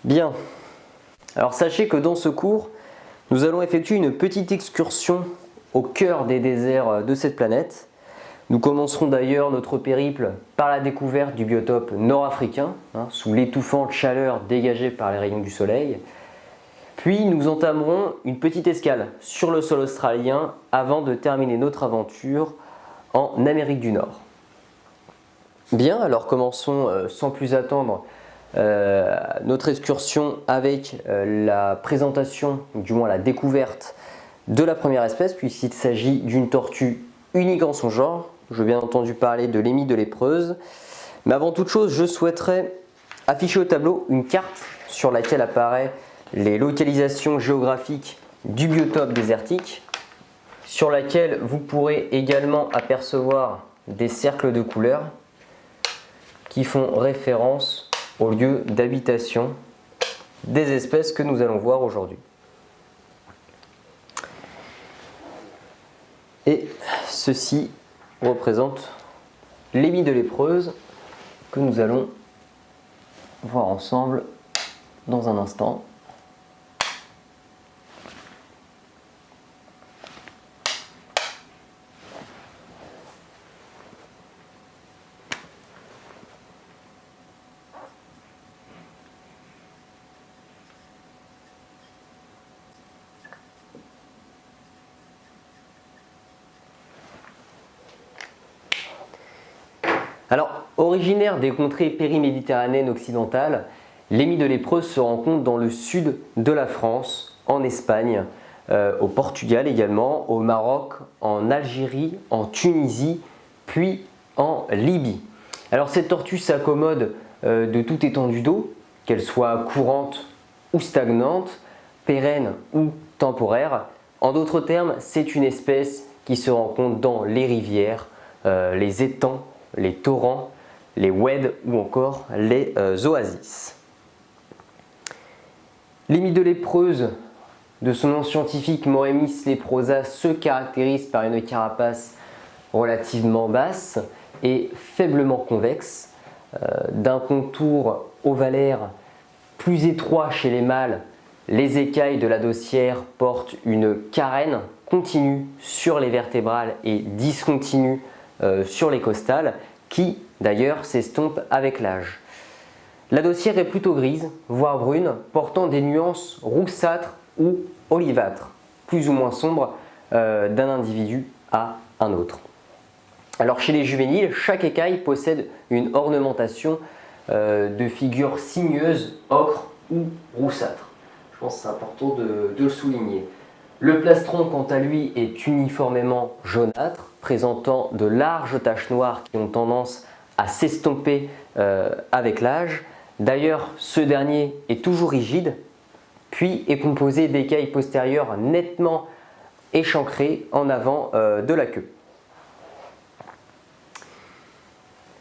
Bien, alors sachez que dans ce cours, nous allons effectuer une petite excursion au cœur des déserts de cette planète. Nous commencerons d'ailleurs notre périple par la découverte du biotope nord-africain, sous l'étouffante chaleur dégagée par les rayons du soleil. Puis nous entamerons une petite escale sur le sol australien avant de terminer notre aventure en Amérique du Nord. Bien, alors commençons sans plus attendre notre excursion avec la présentation, du moins la découverte de la première espèce, puisqu'il s'agit d'une tortue unique en son genre. Je vais bien entendu parler de l'émie de lépreuse. Mais avant toute chose, je souhaiterais afficher au tableau une carte sur laquelle apparaissent les localisations géographiques du biotope désertique, sur laquelle vous pourrez également apercevoir des cercles de couleurs qui font référence au lieu d'habitation des espèces que nous allons voir aujourd'hui. Et ceci représente l'émie de lépreuse que nous allons voir ensemble dans un instant. Alors, originaire des contrées périméditerranéennes occidentales, l'émie de lépreuse se rencontre dans le sud de la France, en Espagne, au Portugal également, au Maroc, en Algérie, en Tunisie, puis en Libye. Alors cette tortue s'accommode de toute étendue d'eau, qu'elle soit courante ou stagnante, pérenne ou temporaire. En d'autres termes, c'est une espèce qui se rencontre dans les rivières, les étangs, les torrents, les oueds ou encore les oasis. L'émie de lépreuse, de son nom scientifique Moemys leprosa, se caractérise par une carapace relativement basse et faiblement convexe, d'un contour ovalaire plus étroit chez les mâles. Les écailles de la dossière portent une carène continue sur les vertébrales et discontinue sur les costales, qui d'ailleurs s'estompe avec l'âge. La dossière est plutôt grise, voire brune, portant des nuances roussâtres ou olivâtres, plus ou moins sombres d'un individu à un autre. Alors chez les juvéniles, chaque écaille possède une ornementation de figures sinueuses, ocre ou roussâtres. Je pense que c'est important de le souligner. Le plastron, quant à lui, est uniformément jaunâtre, présentant de larges taches noires qui ont tendance à s'estomper avec l'âge. D'ailleurs, ce dernier est toujours rigide, puis est composé d'écailles postérieures nettement échancrées en avant de la queue.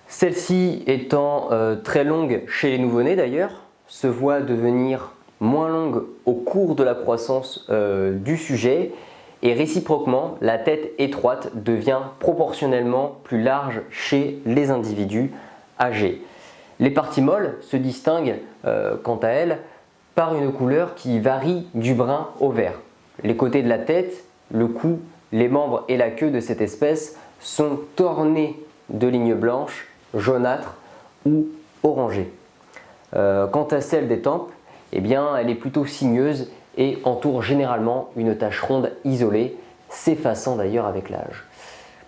Celle-ci étant très longue chez les nouveau-nés d'ailleurs, se voit devenir moins longue au cours de la croissance du sujet, et réciproquement, la tête étroite devient proportionnellement plus large chez les individus âgés. Les parties molles se distinguent quant à elles par une couleur qui varie du brun au vert. Les côtés de la tête, le cou, les membres et la queue de cette espèce sont ornés de lignes blanches, jaunâtres ou orangées. Quant à celle des tempes, eh bien, elle est plutôt sinueuse et entoure généralement une tache ronde isolée, s'effaçant d'ailleurs avec l'âge.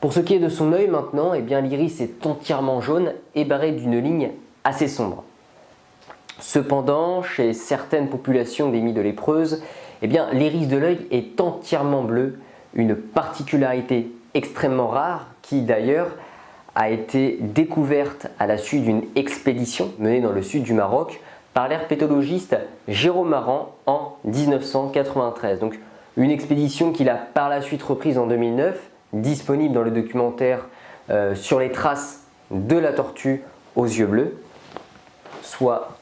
Pour ce qui est de son œil maintenant, eh bien, l'iris est entièrement jaune et barré d'une ligne assez sombre. Cependant, chez certaines populations d'émies de lépreuses, eh bien, l'iris de l'œil est entièrement bleu, une particularité extrêmement rare qui d'ailleurs a été découverte à la suite d'une expédition menée dans le sud du Maroc par l'herpétologiste Jérôme Maran en 1993. Donc une expédition qu'il a par la suite reprise en 2009, disponible dans le documentaire sur les traces de la tortue aux yeux bleus, soit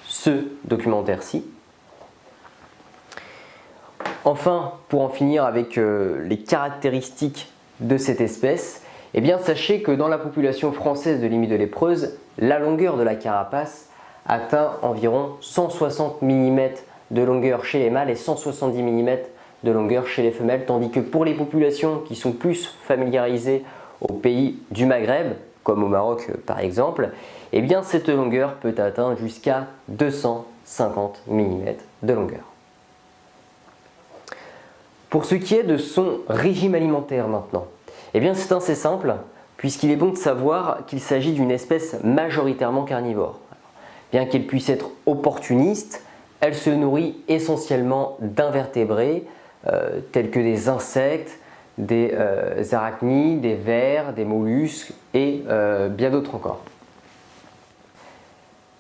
ce documentaire-ci. Enfin, pour en finir avec les caractéristiques de cette espèce, eh bien, sachez que dans la population française de l'émie de lépreuse, la longueur de la carapace atteint environ 160 mm de longueur chez les mâles et 170 mm de longueur chez les femelles, tandis que pour les populations qui sont plus familiarisées aux pays du Maghreb, comme au Maroc par exemple, eh bien cette longueur peut atteindre jusqu'à 250 mm de longueur. Pour ce qui est de son régime alimentaire maintenant, eh bien c'est assez simple, puisqu'il est bon de savoir qu'il s'agit d'une espèce majoritairement carnivore. Bien qu'elle puisse être opportuniste, elle se nourrit essentiellement d'invertébrés tels que des insectes, des arachnides, des vers, des mollusques et bien d'autres encore.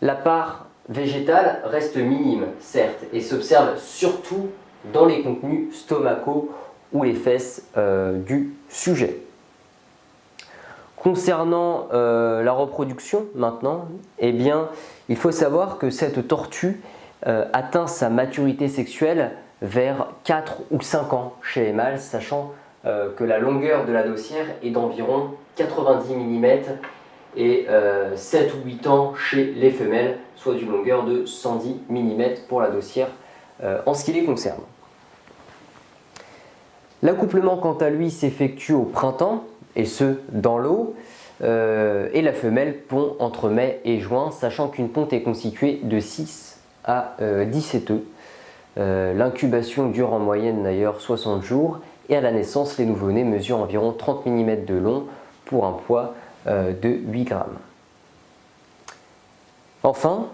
La part végétale reste minime, certes, et s'observe surtout dans les contenus stomacaux ou les fesses du sujet. Concernant la reproduction maintenant, eh bien, il faut savoir que cette tortue atteint sa maturité sexuelle vers 4 ou 5 ans chez les mâles, sachant que la longueur de la dossière est d'environ 90 mm et 7 ou 8 ans chez les femelles, soit d'une longueur de 110 mm pour la dossière en ce qui les concerne. L'accouplement quant à lui s'effectue au printemps, et ce dans l'eau, et la femelle pond entre mai et juin, sachant qu'une ponte est constituée de 6 à 17 œufs. L'incubation dure en moyenne d'ailleurs 60 jours, et à la naissance, les nouveau-nés mesurent environ 30 mm de long pour un poids de 8 grammes. Enfin,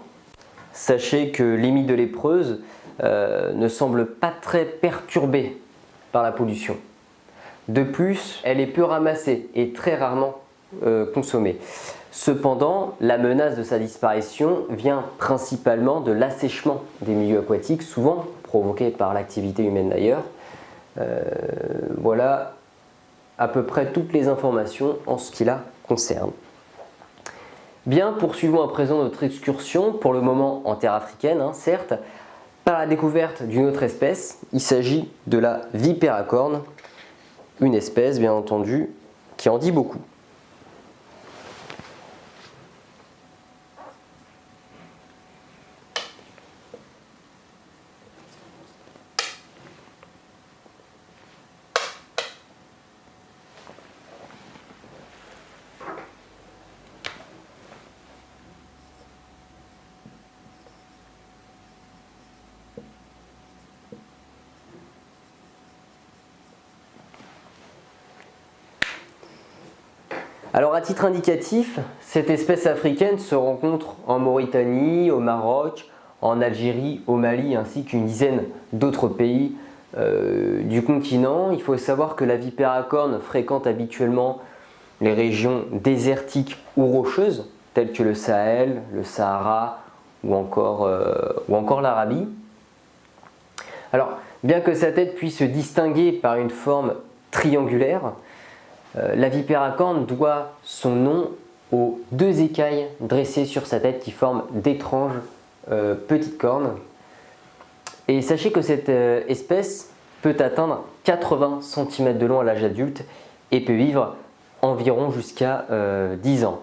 sachez que l'émie de lépreuse ne semble pas très perturbée par la pollution. De plus, elle est peu ramassée et très rarement consommée. Cependant, la menace de sa disparition vient principalement de l'assèchement des milieux aquatiques, souvent provoqué par l'activité humaine d'ailleurs. Voilà à peu près toutes les informations en ce qui la concerne. Bien, poursuivons à présent notre excursion, pour le moment en terre africaine, certes, par la découverte d'une autre espèce. Il s'agit de la vipère à cornes, une espèce bien entendu qui en dit beaucoup. Alors à titre indicatif, cette espèce africaine se rencontre en Mauritanie, au Maroc, en Algérie, au Mali ainsi qu'une dizaine d'autres pays du continent. Il faut savoir que la vipère à cornes fréquente habituellement les régions désertiques ou rocheuses telles que le Sahel, le Sahara ou encore l'Arabie. Alors bien que sa tête puisse se distinguer par une forme triangulaire, la vipère à cornes doit son nom aux 2 écailles dressées sur sa tête qui forment d'étranges petites cornes. Et sachez que cette espèce peut atteindre 80 cm de long à l'âge adulte et peut vivre environ jusqu'à 10 ans.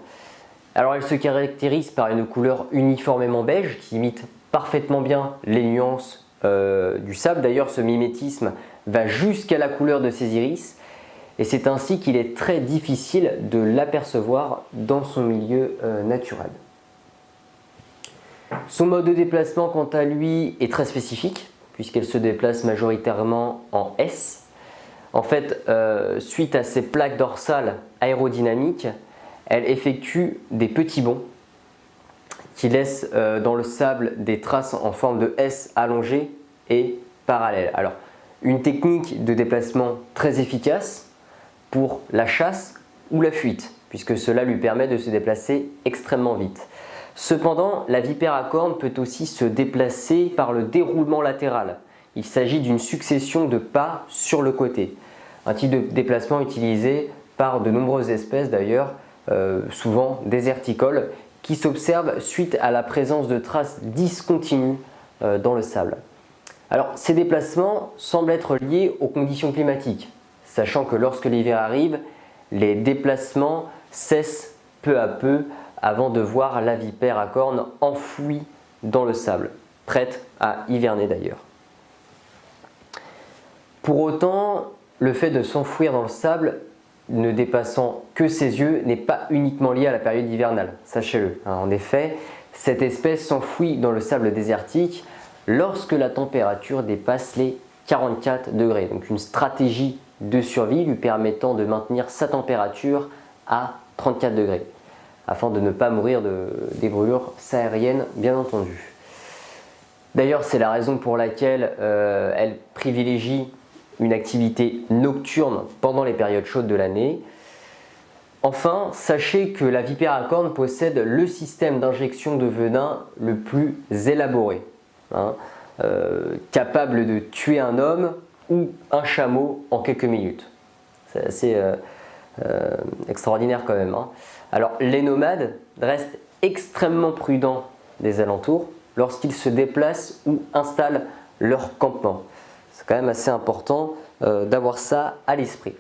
Alors elle se caractérise par une couleur uniformément beige qui imite parfaitement bien les nuances du sable. D'ailleurs, ce mimétisme va jusqu'à la couleur de ses iris. Et c'est ainsi qu'il est très difficile de l'apercevoir dans son milieu naturel. Son mode de déplacement, quant à lui, est très spécifique, puisqu'elle se déplace majoritairement en S. En fait, suite à ses plaques dorsales aérodynamiques, elle effectue des petits bonds qui laissent dans le sable des traces en forme de S allongées et parallèles. Alors, une technique de déplacement très efficace pour la chasse ou la fuite, puisque cela lui permet de se déplacer extrêmement vite. Cependant, la vipère à cornes peut aussi se déplacer par le déroulement latéral. Il s'agit d'une succession de pas sur le côté, un type de déplacement utilisé par de nombreuses espèces d'ailleurs, souvent déserticoles, qui s'observent suite à la présence de traces discontinues dans le sable. Alors, ces déplacements semblent être liés aux conditions climatiques, sachant que lorsque l'hiver arrive, les déplacements cessent peu à peu avant de voir la vipère à cornes enfouie dans le sable, prête à hiverner d'ailleurs. Pour autant, le fait de s'enfouir dans le sable, ne dépassant que ses yeux, n'est pas uniquement lié à la période hivernale, sachez-le. En effet, cette espèce s'enfouit dans le sable désertique lorsque la température dépasse les 44 degrés. Donc une stratégie de survie lui permettant de maintenir sa température à 34 degrés, afin de ne pas mourir des brûlures sahariennes, bien entendu. D'ailleurs, c'est la raison pour laquelle elle privilégie une activité nocturne pendant les périodes chaudes de l'année. Enfin, sachez que la vipère à cornes possède le système d'injection de venin le plus élaboré, capable de tuer un homme ou un chameau en quelques minutes. C'est assez extraordinaire quand même. Alors, les nomades restent extrêmement prudents des alentours lorsqu'ils se déplacent ou installent leur campement. C'est quand même assez important d'avoir ça à l'esprit.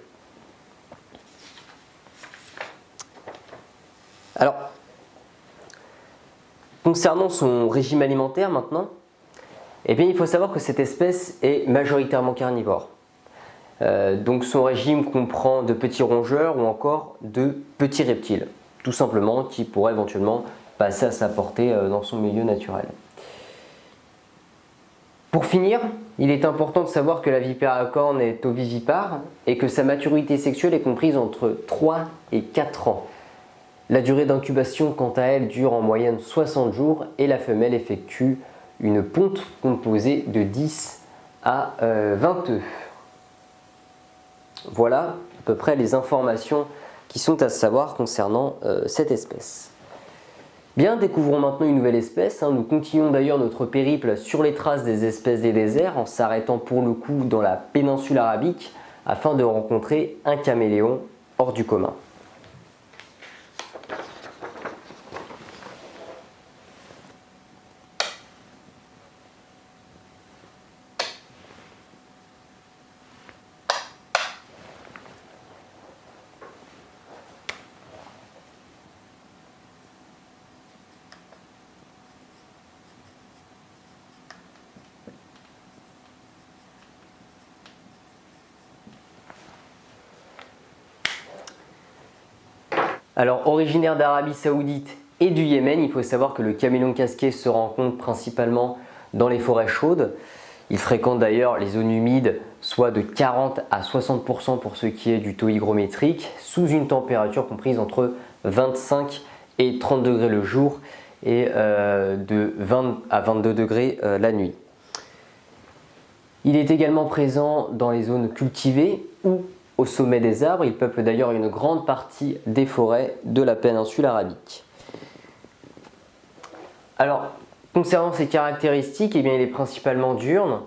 Alors, concernant son régime alimentaire maintenant, eh bien, il faut savoir que cette espèce est majoritairement carnivore. Donc son régime comprend de petits rongeurs ou encore de petits reptiles, tout simplement, qui pourraient éventuellement passer à sa portée dans son milieu naturel. Pour finir, il est important de savoir que la vipère à cornes est ovivipare et que sa maturité sexuelle est comprise entre 3 et 4 ans. La durée d'incubation, quant à elle, dure en moyenne 60 jours et la femelle effectue une ponte composée de 10 à 20 œufs. Voilà à peu près les informations qui sont à savoir concernant cette espèce. Bien, découvrons maintenant une nouvelle espèce. Nous continuons d'ailleurs notre périple sur les traces des espèces des déserts en s'arrêtant pour le coup dans la péninsule arabique afin de rencontrer un caméléon hors du commun. Alors, originaire d'Arabie Saoudite et du Yémen, il faut savoir que le caméléon casqué se rencontre principalement dans les forêts chaudes. Il fréquente d'ailleurs les zones humides, soit de 40 à 60% pour ce qui est du taux hygrométrique, sous une température comprise entre 25 et 30 degrés le jour et de 20 à 22 degrés la nuit. Il est également présent dans les zones cultivées ou au sommet des arbres. Il peuple d'ailleurs une grande partie des forêts de la péninsule arabique. Alors, concernant ses caractéristiques, eh bien, il est principalement diurne.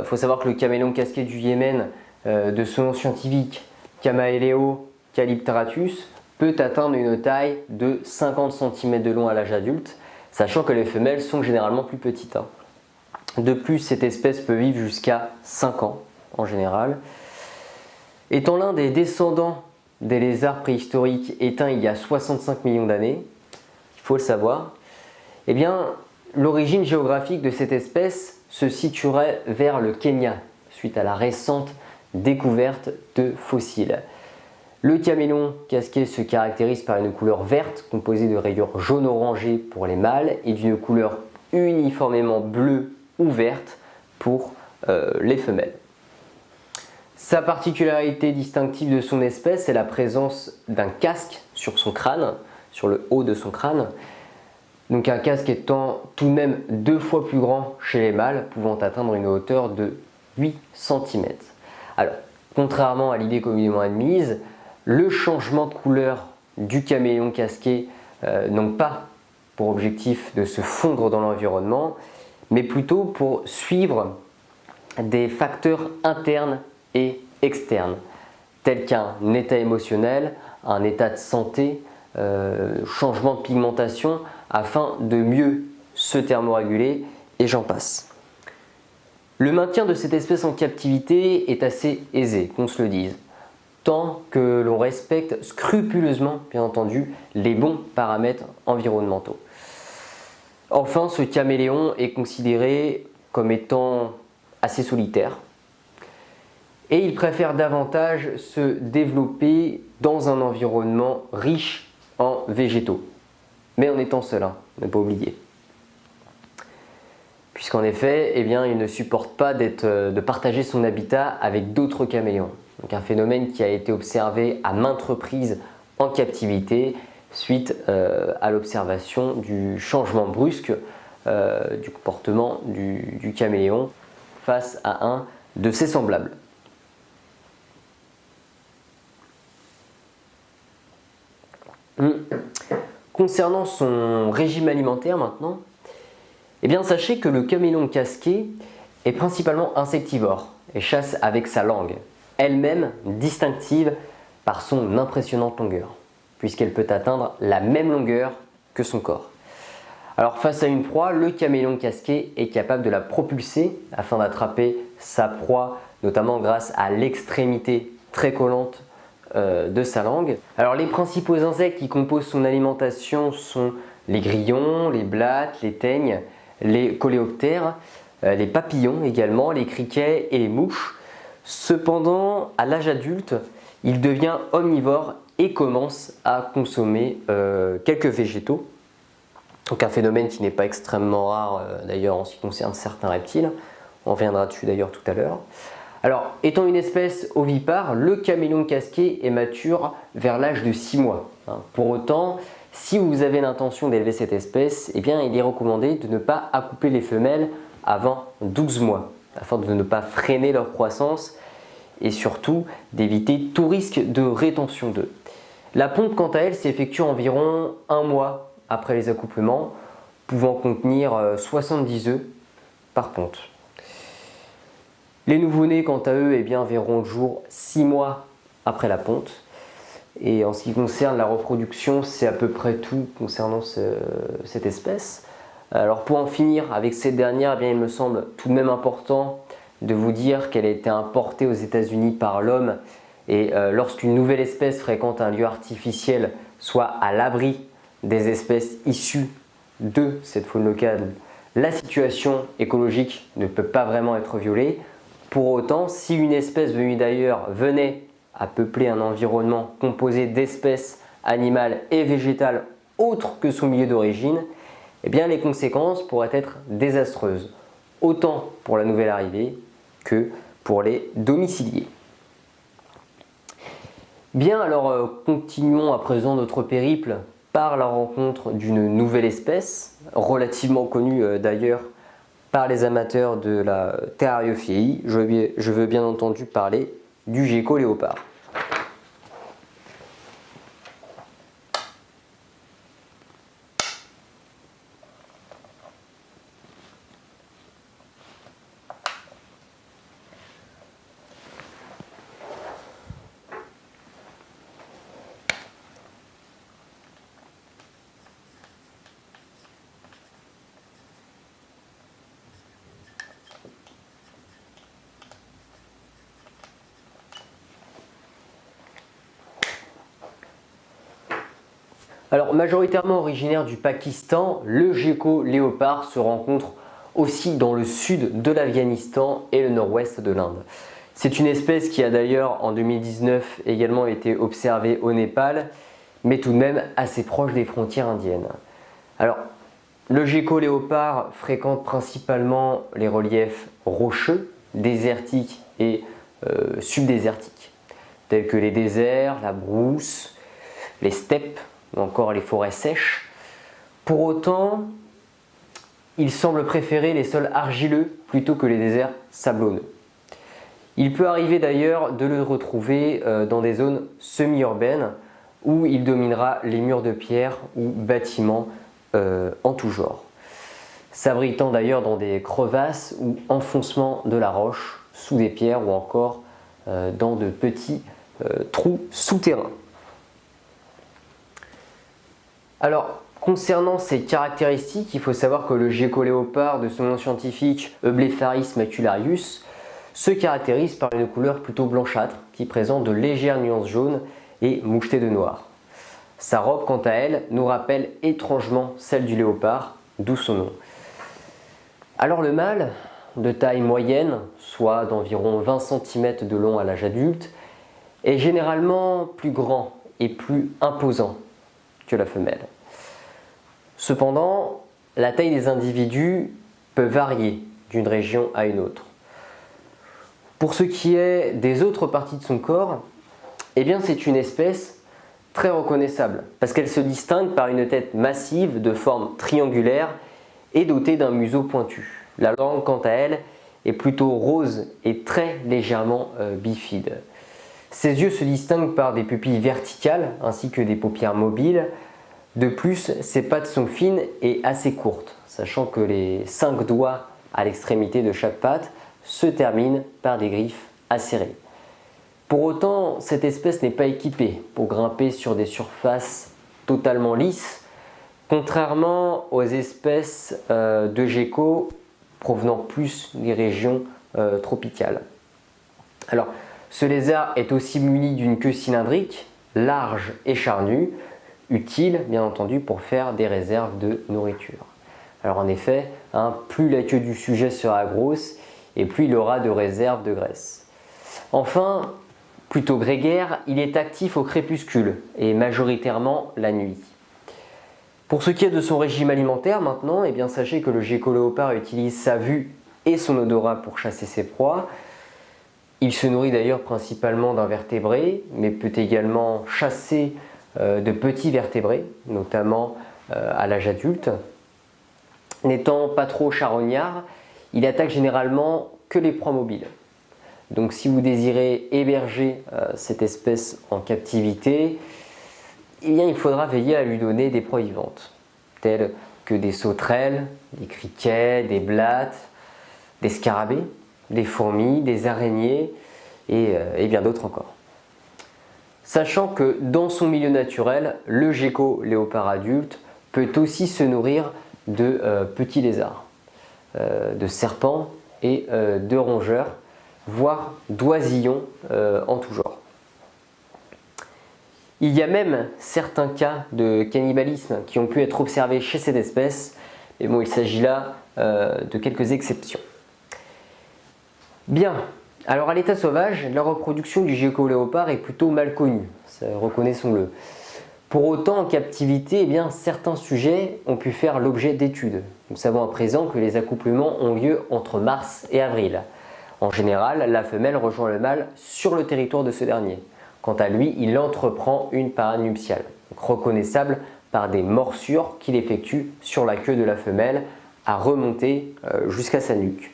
Faut savoir que le caméléon casqué du Yémen, de son nom scientifique Chamaeleo calyptratus, peut atteindre une taille de 50 cm de long à l'âge adulte, sachant que les femelles sont généralement plus petites. De plus, cette espèce peut vivre jusqu'à 5 ans en général. Étant l'un des descendants des lézards préhistoriques éteints il y a 65 millions d'années, il faut le savoir, eh bien, l'origine géographique de cette espèce se situerait vers le Kenya, suite à la récente découverte de fossiles. Le caméléon casqué se caractérise par une couleur verte composée de rayures jaune-orangé pour les mâles et d'une couleur uniformément bleue ou verte pour les femelles. Sa particularité distinctive de son espèce est la présence d'un casque sur son crâne, sur le haut de son crâne. Donc un casque étant tout de même 2 fois plus grand chez les mâles, pouvant atteindre une hauteur de 8 cm. Alors, contrairement à l'idée communément admise, le changement de couleur du caméléon casqué n'ont pas pour objectif de se fondre dans l'environnement, mais plutôt pour suivre des facteurs internes et externes, tels qu'un état émotionnel, un état de santé, changement de pigmentation, afin de mieux se thermoréguler, et j'en passe. Le maintien de cette espèce en captivité est assez aisé, qu'on se le dise, tant que l'on respecte scrupuleusement, bien entendu, les bons paramètres environnementaux. Enfin, ce caméléon est considéré comme étant assez solitaire et il préfère davantage se développer dans un environnement riche en végétaux, mais en étant seul, ne pas oublier. Puisqu'en effet, eh bien, il ne supporte pas de partager son habitat avec d'autres caméléons. Donc un phénomène qui a été observé à maintes reprises en captivité suite à l'observation du changement brusque du comportement du caméléon face à un de ses semblables. Concernant son régime alimentaire maintenant, eh bien, sachez que le caméléon casqué est principalement insectivore et chasse avec sa langue, elle-même distinctive par son impressionnante longueur, puisqu'elle peut atteindre la même longueur que son corps. Alors face à une proie, le caméléon casqué est capable de la propulser afin d'attraper sa proie, notamment grâce à l'extrémité très collante de sa langue. Alors les principaux insectes qui composent son alimentation sont les grillons, les blattes, les teignes, les coléoptères, les papillons également, les criquets et les mouches. Cependant, à l'âge adulte, il devient omnivore et commence à consommer quelques végétaux. Donc un phénomène qui n'est pas extrêmement rare d'ailleurs en ce qui concerne certains reptiles. On reviendra dessus d'ailleurs tout à l'heure. Alors, étant une espèce ovipare, le caméléon casqué est mature vers l'âge de 6 mois. Pour autant, si vous avez l'intention d'élever cette espèce, eh bien, il est recommandé de ne pas accoupler les femelles avant 12 mois, afin de ne pas freiner leur croissance et surtout d'éviter tout risque de rétention d'œufs. La ponte, quant à elle, s'effectue environ 1 mois après les accouplements, pouvant contenir 70 œufs par ponte. Les nouveau-nés, quant à eux, eh bien, verront le jour 6 mois après la ponte. Et en ce qui concerne la reproduction, c'est à peu près tout concernant cette espèce. Alors pour en finir avec cette dernière, eh bien, il me semble tout de même important de vous dire qu'elle a été importée aux États-Unis par l'homme. Et lorsqu'une nouvelle espèce fréquente un lieu artificiel, soit à l'abri des espèces issues de cette faune locale, la situation écologique ne peut pas vraiment être violée. Pour autant, si une espèce venue d'ailleurs venait à peupler un environnement composé d'espèces animales et végétales autres que son milieu d'origine, eh bien les conséquences pourraient être désastreuses, autant pour la nouvelle arrivée que pour les domiciliés. Bien, alors continuons à présent notre périple par la rencontre d'une nouvelle espèce, relativement connue d'ailleurs par les amateurs de la terrariophilie. Je veux bien entendu parler du gecko léopard. Alors majoritairement originaire du Pakistan, le gecko léopard se rencontre aussi dans le sud de l'Afghanistan et le nord-ouest de l'Inde. C'est une espèce qui a d'ailleurs en 2019 également été observée au Népal, mais tout de même assez proche des frontières indiennes. Alors le gecko léopard fréquente principalement les reliefs rocheux, désertiques et subdésertiques, tels que les déserts, la brousse, les steppes, ou encore les forêts sèches. Pour autant, il semble préférer les sols argileux plutôt que les déserts sablonneux. Il peut arriver d'ailleurs de le retrouver dans des zones semi-urbaines où il dominera les murs de pierre ou bâtiments en tout genre, s'abritant d'ailleurs dans des crevasses ou enfoncements de la roche, sous des pierres ou encore dans de petits trous souterrains. Alors, concernant ses caractéristiques, il faut savoir que le gecko léopard, de son nom scientifique Eublepharis macularius, se caractérise par une couleur plutôt blanchâtre qui présente de légères nuances jaunes et mouchetées de noir. Sa robe, quant à elle, nous rappelle étrangement celle du léopard, d'où son nom. Alors le mâle, de taille moyenne, soit d'environ 20 cm de long à l'âge adulte, est généralement plus grand et plus imposant que la femelle. Cependant, la taille des individus peut varier d'une région à une autre. Pour ce qui est des autres parties de son corps, eh bien c'est une espèce très reconnaissable parce qu'elle se distingue par une tête massive de forme triangulaire et dotée d'un museau pointu. La langue, quant à elle, est plutôt rose et très légèrement bifide. Ses yeux se distinguent par des pupilles verticales ainsi que des paupières mobiles. De plus, ses pattes sont fines et assez courtes, sachant que les 5 doigts à l'extrémité de chaque patte se terminent par des griffes acérées. Pour autant, cette espèce n'est pas équipée pour grimper sur des surfaces totalement lisses, contrairement aux espèces de geckos provenant plus des régions tropicales. Alors, ce lézard est aussi muni d'une queue cylindrique, large et charnue, utile bien entendu pour faire des réserves de nourriture. Alors en effet, plus la queue du sujet sera grosse et plus il aura de réserves de graisse. Enfin, plutôt grégaire, il est actif au crépuscule et majoritairement la nuit. Pour ce qui est de son régime alimentaire maintenant, eh bien sachez que le gecko léopard utilise sa vue et son odorat pour chasser ses proies. Il se nourrit d'ailleurs principalement d'invertébrés, mais peut également chasser de petits vertébrés, notamment à l'âge adulte. N'étant pas trop charognard, il attaque généralement que les proies mobiles. Donc si vous désirez héberger cette espèce en captivité, eh bien, il faudra veiller à lui donner des proies vivantes, telles que des sauterelles, des criquets, des blattes, des scarabées, des fourmis, des araignées et bien d'autres encore. Sachant que dans son milieu naturel, le gecko léopard adulte peut aussi se nourrir de petits lézards, de serpents et de rongeurs, voire d'oisillons en tout genre. Il y a même certains cas de cannibalisme qui ont pu être observés chez cette espèce, mais bon, il s'agit là de quelques exceptions. Bien, alors à l'état sauvage, la reproduction du gecko léopard est plutôt mal connue, reconnaissons-le. Pour autant, en captivité, eh bien, certains sujets ont pu faire l'objet d'études. Nous savons à présent que les accouplements ont lieu entre mars et avril. En général, la femelle rejoint le mâle sur le territoire de ce dernier. Quant à lui, il entreprend une parade nuptiale, reconnaissable par des morsures qu'il effectue sur la queue de la femelle à remonter jusqu'à sa nuque.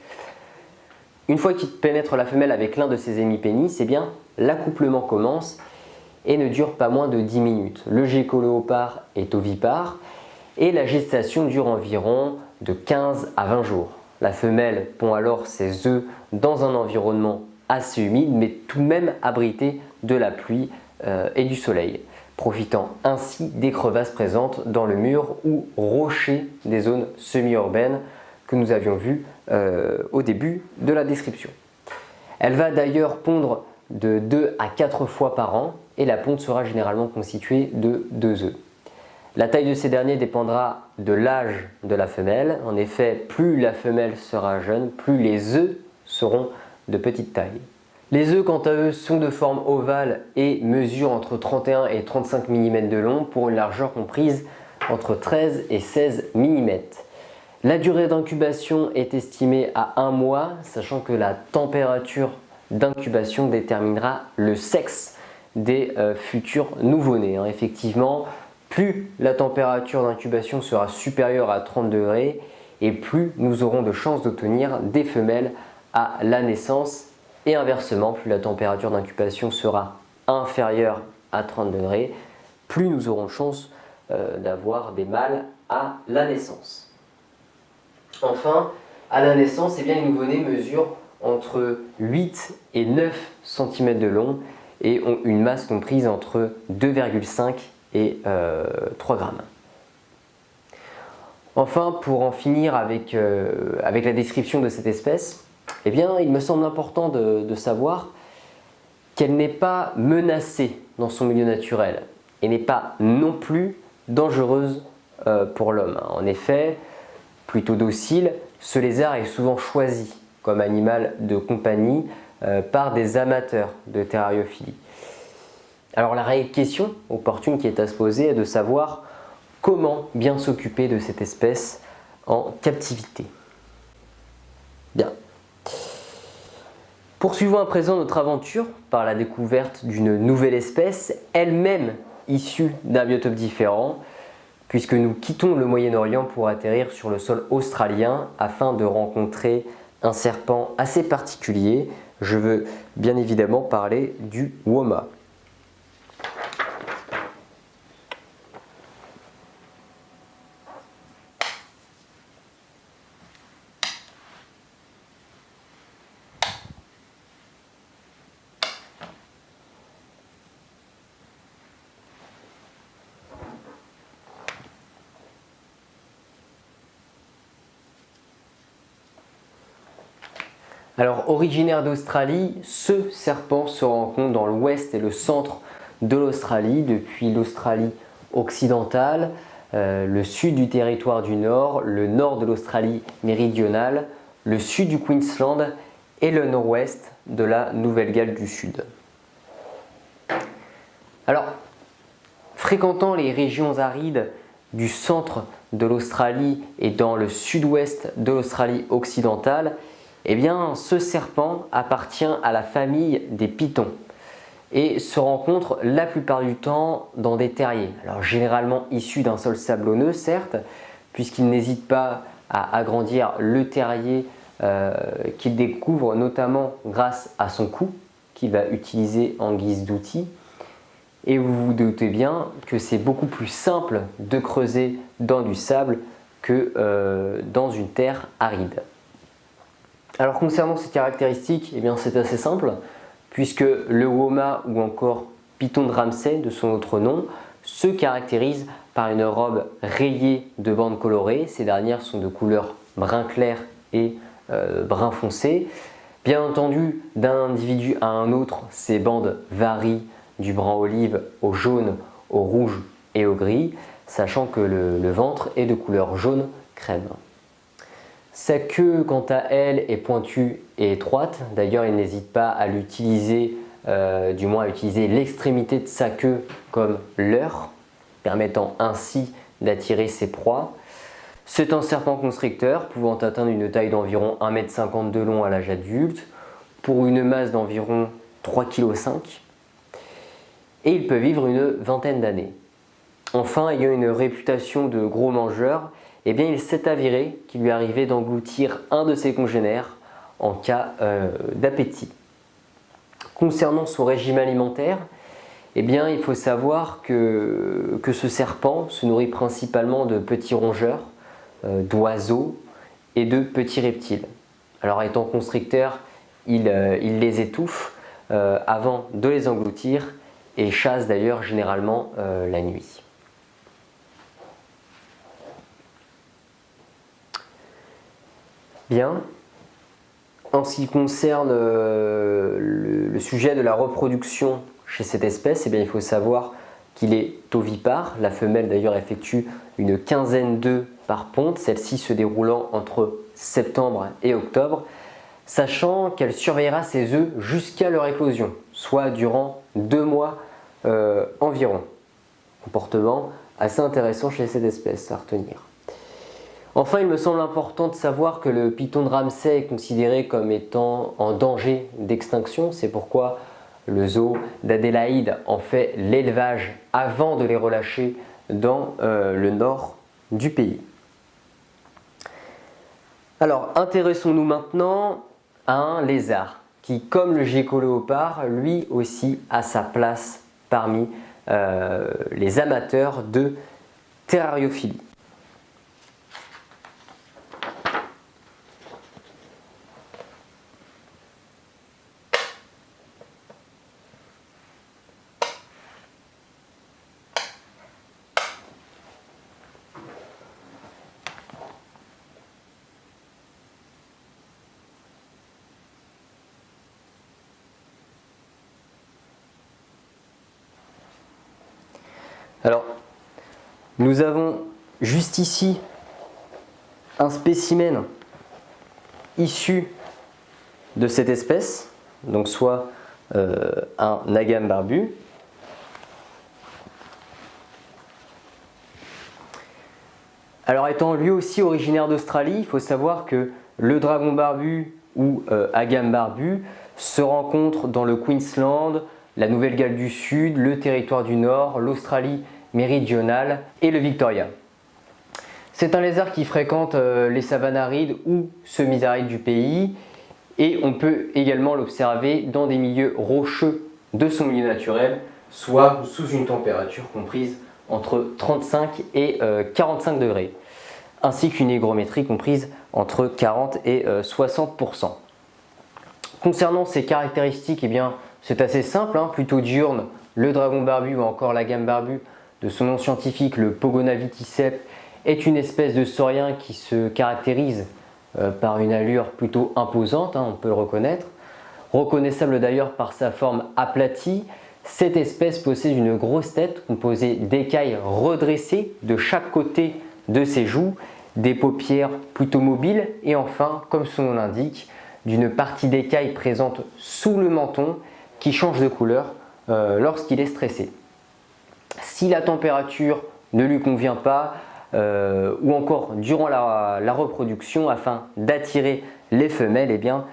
Une fois qu'il pénètre la femelle avec l'un de ses hémipénis, eh bien, l'accouplement commence et ne dure pas moins de 10 minutes. Le gecko léopard est ovipare et la gestation dure environ de 15 à 20 jours. La femelle pond alors ses œufs dans un environnement assez humide mais tout de même abrité de la pluie et du soleil, profitant ainsi des crevasses présentes dans le mur ou rochers des zones semi-urbaines que nous avions vues au début de la description. Elle va d'ailleurs pondre de 2 à 4 fois par an et la ponte sera généralement constituée de 2 œufs. La taille de ces derniers dépendra de l'âge de la femelle. En effet, plus la femelle sera jeune, plus les œufs seront de petite taille. Les œufs, quant à eux, sont de forme ovale et mesurent entre 31 et 35 mm de long pour une largeur comprise entre 13 et 16 mm. La durée d'incubation est estimée à 1 mois, sachant que la température d'incubation déterminera le sexe des futurs nouveau-nés. Effectivement, plus la température d'incubation sera supérieure à 30 degrés et plus nous aurons de chances d'obtenir des femelles à la naissance. Et inversement, plus la température d'incubation sera inférieure à 30 degrés, plus nous aurons de chances d'avoir des mâles à la naissance. Enfin, à la naissance, eh bien, les nouveau-nés mesurent entre 8 et 9 cm de long et ont une masse comprise entre 2,5 et 3 grammes. Enfin, pour en finir avec la description de cette espèce, Eh bien, il me semble important de savoir qu'elle n'est pas menacée dans son milieu naturel et n'est pas non plus dangereuse pour l'homme. En effet, plutôt docile, ce lézard est souvent choisi comme animal de compagnie par des amateurs de terrariophilie. Alors la réelle question opportune qui est à se poser est de savoir comment bien s'occuper de cette espèce en captivité. Bien. Poursuivons à présent notre aventure par la découverte d'une nouvelle espèce, elle-même issue d'un biotope différent, puisque nous quittons le Moyen-Orient pour atterrir sur le sol australien afin de rencontrer un serpent assez particulier. Je veux bien évidemment parler du woma. Alors, originaire d'Australie, ce serpent se rencontre dans l'ouest et le centre de l'Australie, depuis l'Australie occidentale, le sud du territoire du Nord, le nord de l'Australie méridionale, le sud du Queensland et le nord-ouest de la Nouvelle-Galles du Sud. Alors, fréquentant les régions arides du centre de l'Australie et dans le sud-ouest de l'Australie occidentale, eh bien, ce serpent appartient à la famille des pitons et se rencontre la plupart du temps dans des terriers. Alors généralement issus d'un sol sablonneux, certes, puisqu'il n'hésite pas à agrandir le terrier qu'il découvre notamment grâce à son cou qu'il va utiliser en guise d'outil. Et vous vous doutez bien que c'est beaucoup plus simple de creuser dans du sable que dans une terre aride. Alors concernant ces caractéristiques, eh bien c'est assez simple, puisque le woma ou encore python de Ramsay de son autre nom se caractérise par une robe rayée de bandes colorées. Ces dernières sont de couleur brun clair et brun foncé. Bien entendu, d'un individu à un autre, ces bandes varient du brun olive au jaune, au rouge et au gris, sachant que le ventre est de couleur jaune crème. Sa queue, quant à elle, est pointue et étroite. D'ailleurs, il n'hésite pas à l'utiliser, du moins à utiliser l'extrémité de sa queue comme leurre, permettant ainsi d'attirer ses proies. C'est un serpent constricteur pouvant atteindre une taille d'environ 1,50 m de long à l'âge adulte, pour une masse d'environ 3,5 kg, et il peut vivre une vingtaine d'années. Enfin, ayant une réputation de gros mangeur, eh bien, il s'est avéré qu'il lui arrivait d'engloutir un de ses congénères en cas d'appétit. Concernant son régime alimentaire, eh bien, il faut savoir que ce serpent se nourrit principalement de petits rongeurs, d'oiseaux et de petits reptiles. Alors, étant constricteur, il les étouffe avant de les engloutir et chasse d'ailleurs généralement la nuit. Bien. En ce qui concerne le sujet de la reproduction chez cette espèce, eh bien, il faut savoir qu'il est ovipare. La femelle d'ailleurs effectue une quinzaine d'œufs par ponte, celle-ci se déroulant entre septembre et octobre, sachant qu'elle surveillera ses œufs jusqu'à leur éclosion, soit durant 2 mois environ. Comportement assez intéressant chez cette espèce à retenir. Enfin, il me semble important de savoir que le python de Ramsay est considéré comme étant en danger d'extinction. C'est pourquoi le zoo d'Adélaïde en fait l'élevage avant de les relâcher dans le nord du pays. Alors, intéressons-nous maintenant à un lézard qui, comme le gecko léopard, lui aussi a sa place parmi les amateurs de terrariophilie. Alors, nous avons juste ici un spécimen issu de cette espèce, donc soit un agame barbu. Alors étant lui aussi originaire d'Australie, il faut savoir que le dragon barbu ou agame barbu se rencontre dans le Queensland, la Nouvelle-Galles du Sud, le territoire du Nord, l'Australie méridionale et le Victoria. C'est un lézard qui fréquente les savanes arides ou semi-arides du pays et on peut également l'observer dans des milieux rocheux de son milieu naturel, soit sous une température comprise entre 35 et 45 degrés, ainsi qu'une hygrométrie comprise entre 40 et 60%. Concernant ses caractéristiques, eh bien, c'est assez simple, plutôt diurne, le dragon barbu ou encore l'agame barbu, de son nom scientifique, le Pogonaviticep, est une espèce de saurien qui se caractérise par une allure plutôt imposante, on peut le reconnaître. Reconnaissable d'ailleurs par sa forme aplatie, cette espèce possède une grosse tête composée d'écailles redressées de chaque côté de ses joues, des paupières plutôt mobiles et enfin, comme son nom l'indique, d'une partie d'écaille présente sous le menton qui change de couleur lorsqu'il est stressé. Si la température ne lui convient pas, ou encore durant la reproduction, afin d'attirer les femelles, eh bien,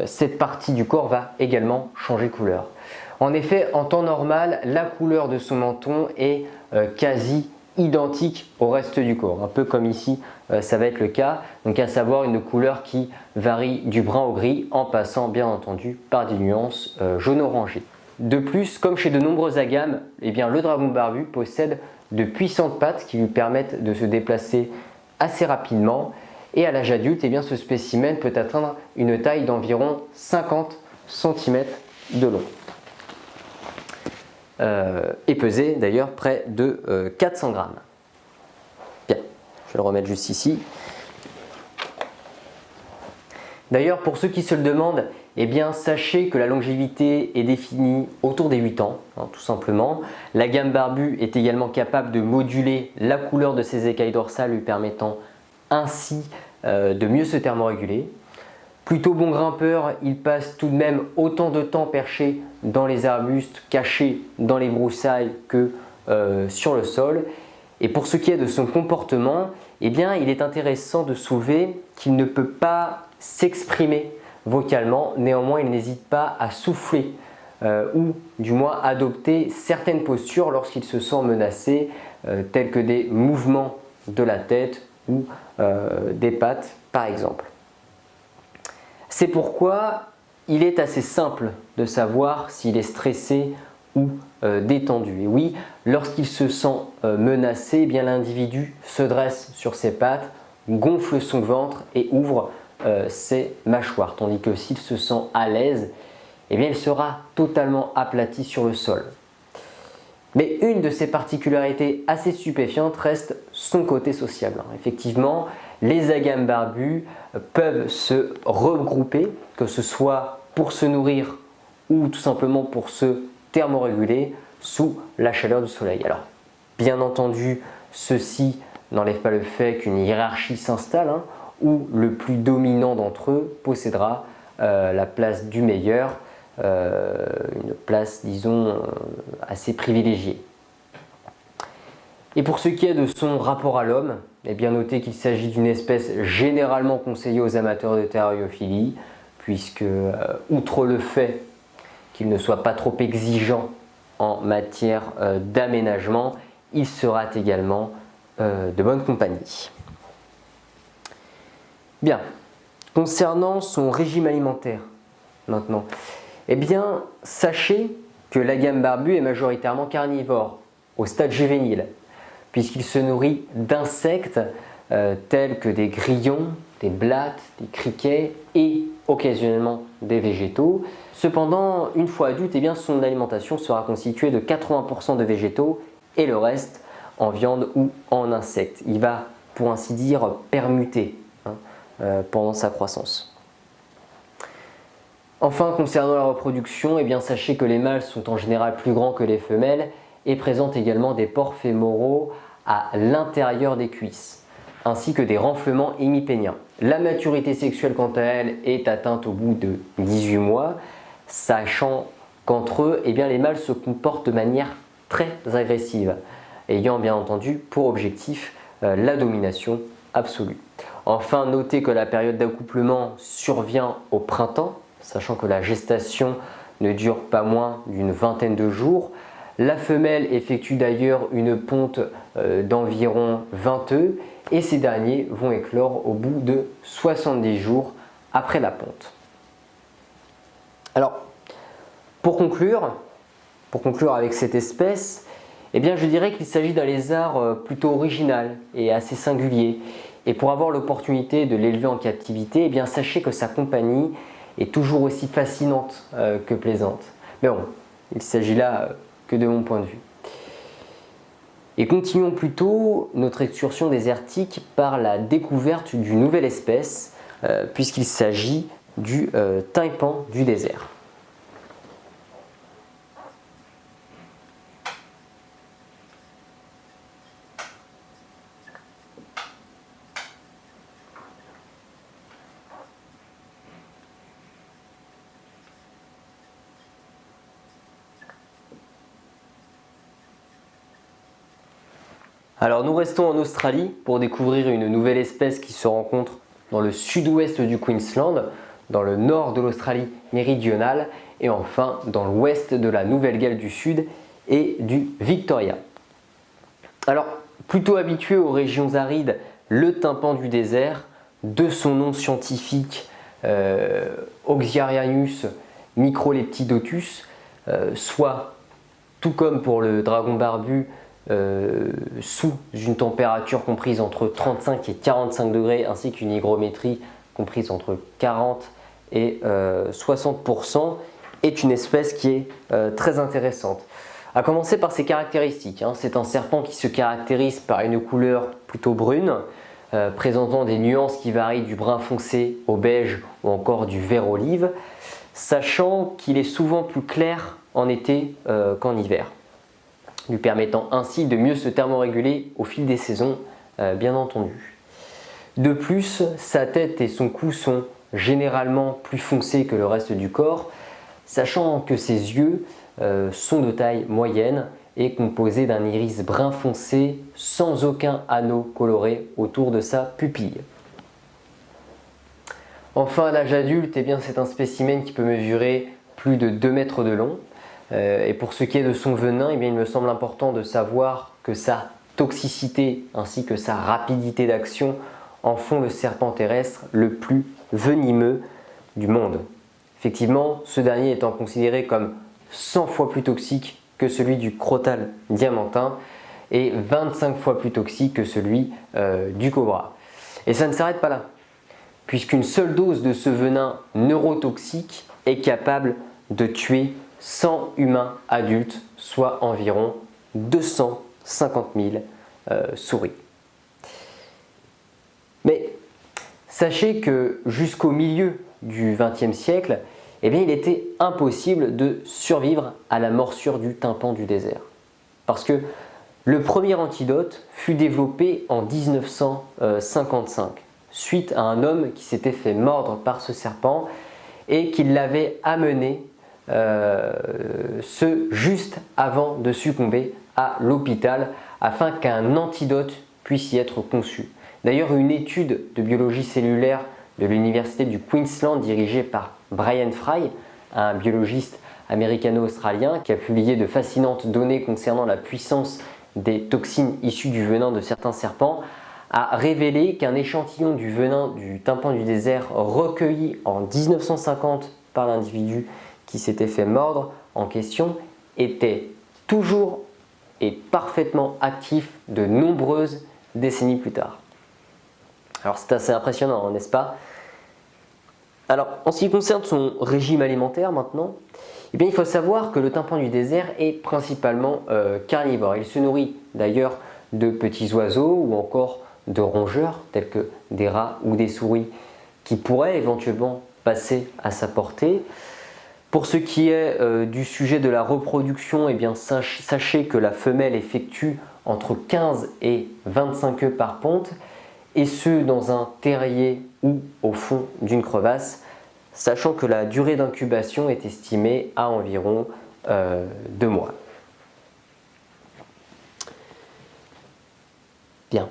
cette partie du corps va également changer de couleur. En effet, en temps normal, la couleur de son menton est quasi identique au reste du corps, un peu comme ici ça va être le cas, donc à savoir une couleur qui varie du brun au gris en passant bien entendu par des nuances jaune-orangé. De plus, comme chez de nombreux agames, eh bien, le dragon barbu possède de puissantes pattes qui lui permettent de se déplacer assez rapidement et à l'âge adulte, eh bien, ce spécimen peut atteindre une taille d'environ 50 cm de long. Et peser d'ailleurs près de 400 grammes. Bien, je vais le remettre juste ici. D'ailleurs, pour ceux qui se le demandent, eh bien, sachez que la longévité est définie autour des 8 ans, tout simplement. L'agame barbu est également capable de moduler la couleur de ses écailles dorsales, lui permettant ainsi de mieux se thermoréguler. Plutôt bon grimpeur, il passe tout de même autant de temps perché dans les arbustes, caché dans les broussailles que sur le sol. Et pour ce qui est de son comportement, eh bien, il est intéressant de soulever qu'il ne peut pas s'exprimer vocalement, néanmoins il n'hésite pas à souffler ou du moins adopter certaines postures lorsqu'il se sent menacé, tels que des mouvements de la tête ou des pattes par exemple. C'est pourquoi il est assez simple de savoir s'il est stressé ou détendu. Et oui, lorsqu'il se sent menacé, eh bien l'individu se dresse sur ses pattes, gonfle son ventre et ouvre ses mâchoires, tandis que s'il se sent à l'aise, eh bien, il sera totalement aplati sur le sol. Mais une de ses particularités assez stupéfiantes reste son côté sociable. Effectivement, les agames barbus peuvent se regrouper, que ce soit pour se nourrir ou tout simplement pour se thermoréguler sous la chaleur du soleil. Alors, bien entendu, ceci n'enlève pas le fait qu'une hiérarchie s'installe, où le plus dominant d'entre eux possédera la place du meilleur, une place, disons, assez privilégiée. Et pour ce qui est de son rapport à l'homme, eh bien notez qu'il s'agit d'une espèce généralement conseillée aux amateurs de terrariophilie, puisque, outre le fait qu'il ne soit pas trop exigeant en matière d'aménagement, il sera également de bonne compagnie. Bien, concernant son régime alimentaire maintenant, eh bien sachez que l'agame barbu est majoritairement carnivore au stade juvénile, puisqu'il se nourrit d'insectes tels que des grillons, des blattes, des criquets et occasionnellement des végétaux. Cependant, une fois adulte, eh bien, son alimentation sera constituée de 80% de végétaux et le reste en viande ou en insectes. Il va, pour ainsi dire, permuter pendant sa croissance. Enfin, concernant la reproduction, eh bien, sachez que les mâles sont en général plus grands que les femelles et présente également des pores fémoraux à l'intérieur des cuisses, ainsi que des renflements hémipléniens. La maturité sexuelle, quant à elle, est atteinte au bout de 18 mois, sachant qu'entre eux, eh bien, les mâles se comportent de manière très agressive, ayant bien entendu pour objectif la domination absolue. Enfin, notez que la période d'accouplement survient au printemps, sachant que la gestation ne dure pas moins d'une vingtaine de jours. La femelle effectue d'ailleurs une ponte d'environ 20 œufs et ces derniers vont éclore au bout de 70 jours après la ponte. Alors, pour conclure avec cette espèce, eh bien, je dirais qu'il s'agit d'un lézard plutôt original et assez singulier. Et pour avoir l'opportunité de l'élever en captivité, eh bien, sachez que sa compagnie est toujours aussi fascinante que plaisante. Mais bon, il s'agit là que de mon point de vue. Et continuons plutôt notre excursion désertique par la découverte d'une nouvelle espèce, puisqu'il s'agit du tympan du désert. Alors nous restons en Australie pour découvrir une nouvelle espèce qui se rencontre dans le sud-ouest du Queensland, dans le nord de l'Australie méridionale et enfin dans l'ouest de la Nouvelle-Galles du Sud et du Victoria. Alors plutôt habitué aux régions arides, le tympan du désert, de son nom scientifique Oxyarianus microleptidotus, soit tout comme pour le dragon barbu, sous une température comprise entre 35 et 45 degrés ainsi qu'une hygrométrie comprise entre 40 et 60%, est une espèce qui est très intéressante. À commencer par ses caractéristiques, c'est un serpent qui se caractérise par une couleur plutôt brune, présentant des nuances qui varient du brun foncé au beige ou encore du vert olive, sachant qu'il est souvent plus clair en été qu'en hiver, lui permettant ainsi de mieux se thermoréguler au fil des saisons, bien entendu. De plus, sa tête et son cou sont généralement plus foncés que le reste du corps, sachant que ses yeux sont de taille moyenne et composés d'un iris brun foncé sans aucun anneau coloré autour de sa pupille. Enfin, à l'âge adulte, c'est un spécimen qui peut mesurer plus de 2 mètres de long. Et pour ce qui est de son venin, il me semble important de savoir que sa toxicité ainsi que sa rapidité d'action en font le serpent terrestre le plus venimeux du monde. Effectivement, ce dernier étant considéré comme 100 fois plus toxique que celui du crotal diamantin et 25 fois plus toxique que celui du cobra. Et ça ne s'arrête pas là, puisqu'une seule dose de ce venin neurotoxique est capable de tuer 100 humains adultes, soit environ 250 000 souris. Mais sachez que jusqu'au milieu du XXe siècle, il était impossible de survivre à la morsure du tympan du désert. Parce que le premier antidote fut développé en 1955, suite à un homme qui s'était fait mordre par ce serpent et qui l'avait amené juste avant de succomber à l'hôpital afin qu'un antidote puisse y être conçu. D'ailleurs, une étude de biologie cellulaire de l'université du Queensland dirigée par Brian Fry, un biologiste américano-australien qui a publié de fascinantes données concernant la puissance des toxines issues du venin de certains serpents, a révélé qu'un échantillon du venin du tympan du désert recueilli en 1950 par l'individu qui s'était fait mordre en question était toujours et parfaitement actif de nombreuses décennies plus tard. Alors c'est assez impressionnant, n'est-ce pas? Alors en ce qui concerne son régime alimentaire maintenant, il faut savoir que le tympan du désert est principalement carnivore. Il se nourrit d'ailleurs de petits oiseaux ou encore de rongeurs tels que des rats ou des souris qui pourraient éventuellement passer à sa portée. Pour ce qui est du sujet de la reproduction, eh bien, sachez que la femelle effectue entre 15 et 25 œufs par ponte, et ce dans un terrier ou au fond d'une crevasse, sachant que la durée d'incubation est estimée à environ 2 mois. Bien.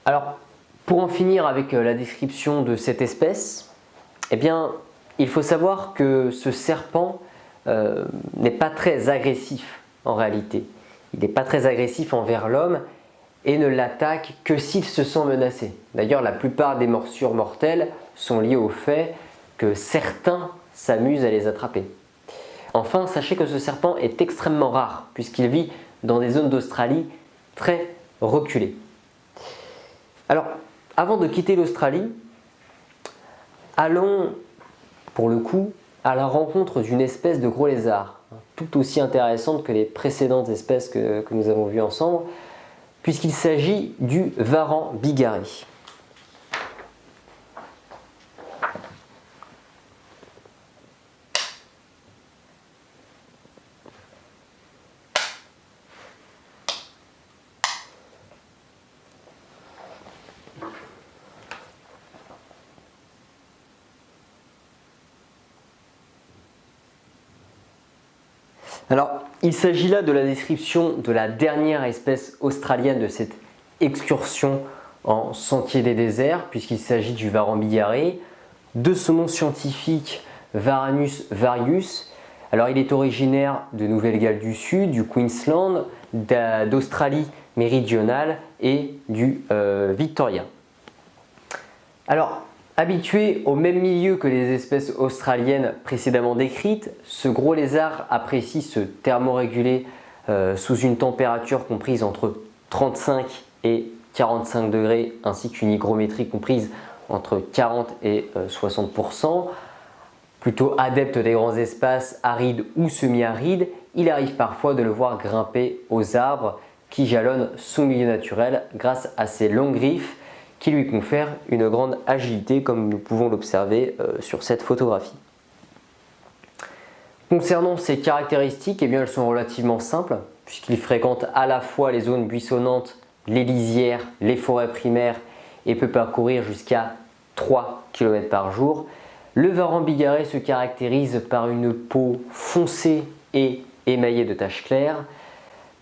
Alors, pour en finir avec la description de cette espèce, eh bien, il faut savoir que ce serpent n'est pas très agressif en réalité. Il n'est pas très agressif envers l'homme et ne l'attaque que s'il se sent menacé. D'ailleurs, la plupart des morsures mortelles sont liées au fait que certains s'amusent à les attraper. Enfin, sachez que ce serpent est extrêmement rare puisqu'il vit dans des zones d'Australie très reculées. Alors, avant de quitter l'Australie, allons pour le coup à la rencontre d'une espèce de gros lézard, tout aussi intéressante que les précédentes espèces que nous avons vues ensemble, puisqu'il s'agit du varan bigarré. Alors, il s'agit là de la description de la dernière espèce australienne de cette excursion en sentier des déserts, puisqu'il s'agit du varan bigarré, de son nom scientifique Varanus varius. Alors, il est originaire de Nouvelle-Galles du Sud, du Queensland, d'Australie méridionale et du Victoria. Alors, habitué au même milieu que les espèces australiennes précédemment décrites, ce gros lézard apprécie se thermoréguler sous une température comprise entre 35 et 45 degrés ainsi qu'une hygrométrie comprise entre 40 et 60%. Plutôt adepte des grands espaces arides ou semi-arides, il arrive parfois de le voir grimper aux arbres qui jalonnent son milieu naturel grâce à ses longues griffes qui lui confère une grande agilité comme nous pouvons l'observer sur cette photographie. Concernant ses caractéristiques, eh bien, elles sont relativement simples puisqu'il fréquente à la fois les zones buissonnantes, les lisières, les forêts primaires et peut parcourir jusqu'à 3 km par jour. Le varan bigarré se caractérise par une peau foncée et émaillée de taches claires,